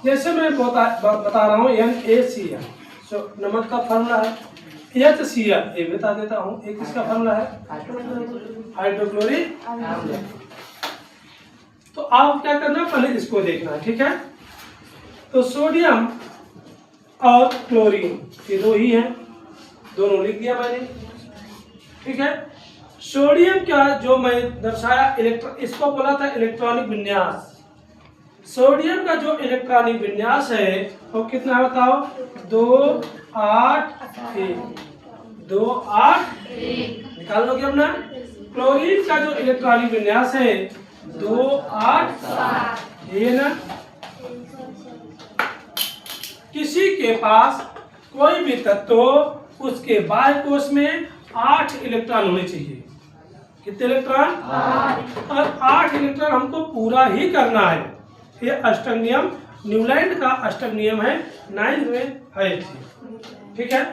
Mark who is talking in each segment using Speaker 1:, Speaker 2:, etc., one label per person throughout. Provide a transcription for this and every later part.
Speaker 1: जैसे मैं बता रहा हूँ NaCl, सो नमक का फॉर्मूला है। HCl ये बता देता हूँ, एक इसका फॉर्मूला है हाइड्रोक्लोरिक अम्ल। तो आप क्या करना, पहले इसको देखना है, ठीक है। तो सोडियम और क्लोरीन ये दो ही हैं, दोनों लिख दिया मैंने, ठीक है। सोडियम का जो मैं दर्शाया इसको बोला था इलेक्ट्रॉनिक विन्यास। सोडियम का जो इलेक्ट्रॉनिक विन्यास है वो कितना है बताओ, 2 8 1, 2 8 1 निकाल लोगे अपना। क्लोरीन का जो इलेक्ट्रॉनिक विन्यास है 2 8 7, ये ना। किसी के पास कोई भी तत्व उसके बाह्य कोश में 8 इलेक्ट्रॉन होने चाहिए। कितने इलेक्ट्रॉन? 8। और 8 इलेक्ट्रॉन हमको पूरा ही करना है। ये अष्टक नियम, न्यूलैंड का अष्टक नियम है, 9 में है, ठीक है।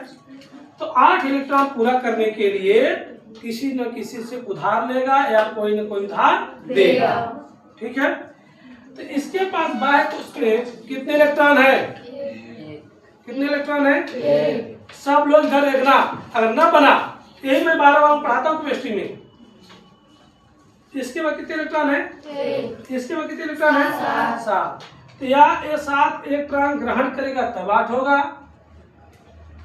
Speaker 1: तो 8 इलेक्ट्रॉन पूरा करने के लिए किसी न किसी से उधार लेगा या कोई न कोई उधार देगा, ठीक है। तो इसके पास बाह्य कोश में कितने इलेक्ट्रॉन है? कितने इलेक्ट्रॉन है? सब लोग इधर देखना, अगर न बना, यही मैं 12 बार पढ़ाता हूँ केमिस्ट्री में। इसके बाद कितने इलेक्ट्रॉन है? इसके बाद कितने इलेक्ट्रॉन है? 7। तो या ये 7 इलेक्ट्रॉन ग्रहण करेगा तब 8 होगा,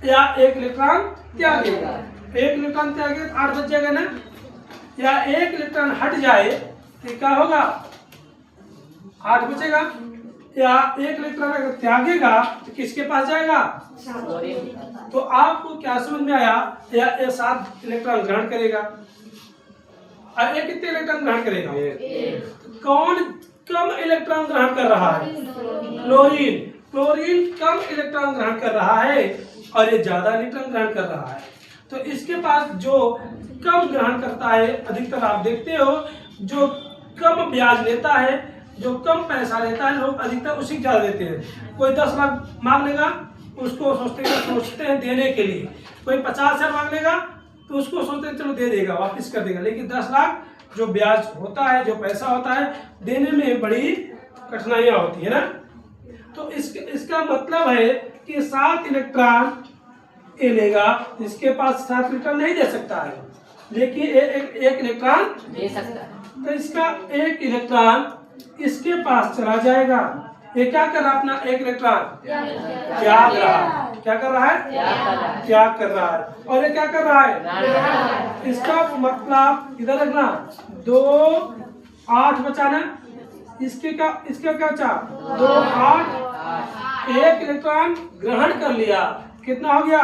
Speaker 1: या 1 इलेक्ट्रॉन त्यागेगा। 1 इलेक्ट्रॉन त्यागेगा 8 बच जाएगा ना, या 1 इलेक्ट्रॉन हट जाए तो क्या होगा? 8 बचेगा। या 1 इलेक्ट्रॉन अगर त्यागेगा तो किसके पास जाएगा? तो आपको क्या समझ में आया? या ये 7 इलेक्ट्रॉन ग्रहण करेगा और ये कितने इलेक्ट्रॉन ग्रहण करेगा? कौन कम इलेक्ट्रॉन ग्रहण कर रहा है? क्लोरीन। क्लोरीन कम इलेक्ट्रॉन ग्रहण कर रहा है और ये ज्यादा इलेक्ट्रॉन ग्रहण कर रहा है। तो इसके पास जो कम ग्रहण करता है, अधिकतर आप देखते हो जो कम ब्याज लेता है, जो कम पैसा लेता है, लोग अधिकतर उसी को ज्यादा देते हैं। कोई 10 लाख मांग लेगा, उसको सोचते हैं देने के लिए। कोई 50,000 मांग लेगा तो उसको सोचते हैं चलो दे देगा, वापस कर देगा। लेकिन 10 लाख जो ब्याज होता है, जो पैसा होता है, देने में बड़ी कठिनाइयां होती है ना। तो इसका मतलब है कि 7 इलेक्ट्रॉन ये लेगा, इसके पास 7 इलेक्ट्रॉन नहीं दे सकता है, लेकिन एक इलेक्ट्रॉन दे सकता है। तो इसका 1 इलेक्ट्रॉन इसके पास चला जाएगा। ये क्या कर रहा है? अपना 1 इलेक्ट्रॉन त्याग रहा है। क्या कर रहा है? त्याग कर रहा है। और ये क्या कर रहा है? इसका मतलब इधर रखना, 2 8 बचाना। इसका क्या बचा? 2 8, 1 इलेक्ट्रॉन ग्रहण कर लिया, कितना हो गया?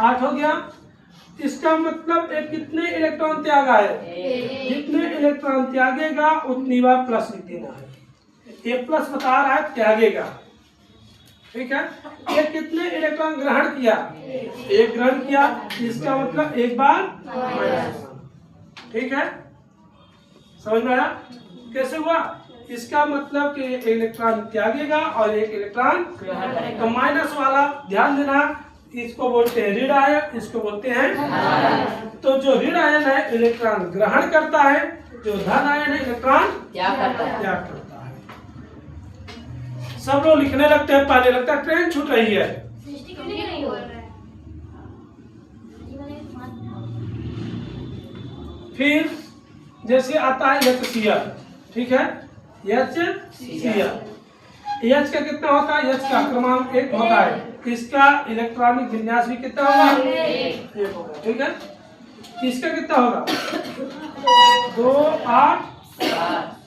Speaker 1: 8 हो गया। इसका मतलब एक कितने इलेक्ट्रॉन त्यागा है? जितने इलेक्ट्रॉन त्यागेगा उतनी बार प्लस लिख देना है। ये प्लस बता रहा है त्यागेगा, ठीक है। ये कितने इलेक्ट्रॉन ग्रहण किया? 1 ग्रहण किया, इसका मतलब 1 बार माइनस, ठीक है। समझ में आया कैसे हुआ? इसका मतलब कि 1 इलेक्ट्रॉन त्यागेगा और 1 इलेक्ट्रॉन तो माइनस वाला ध्यान देना, इसको बोलते हैं ऋण आयन, इसको बोलते हैं। तो जो ऋण आयन है इलेक्ट्रॉन ग्रहण करता है, जो धन आयन है इलेक्ट्रॉन त्याग करता है। सब लोग लिखने लगते हैं, पहले लगता है ट्रेन छूट रही है। फिर जैसे आता है HCl, ठीक है। HCl, H का कितना होता है? H का क्रमांक 1 होता है। इसका इलेक्ट्रॉनिक विन्यास भी कितना होगा? 1 होगा, ठीक है। इसका कितना होगा? 2 8 7।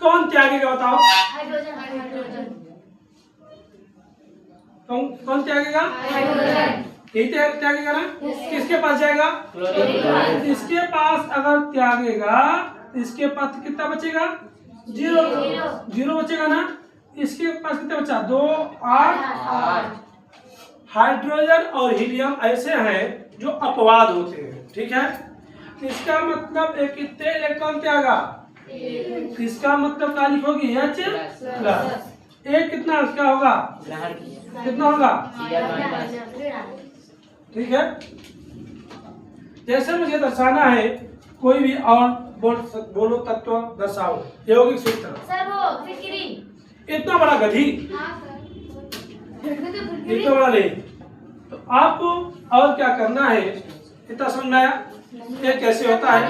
Speaker 1: कौन त्यागेगा बताओ? कौन त्यागेगा? यही त्यागेगा ना। किसके पास जाएगा? इसके पास अगर त्यागेगा, इसके पास कितना बचेगा? 0 बचेगा ना। इसके पास कितना बचा? 2 8। हाइड्रोजन और हीलियम ऐसे हैं जो अपवाद होते हैं, ठीक है। इसका मतलब एक कितने इलेक्ट्रॉन त्यागा? इसका मतलब तारीफ होगी H प्लस। एक कितना क्या होगा? कितना होगा? ठीक है। जैसे मुझे दर्शाना है, कोई भी और बोलो तत्व दर्शाओ। यौगिक सूत्र।
Speaker 2: सर वो फिक्री
Speaker 1: इतना बड़ा गधी, इतना बड़ा नहीं। तो आपको और क्या करना है, इतना समझ में आया ये कैसे होता है।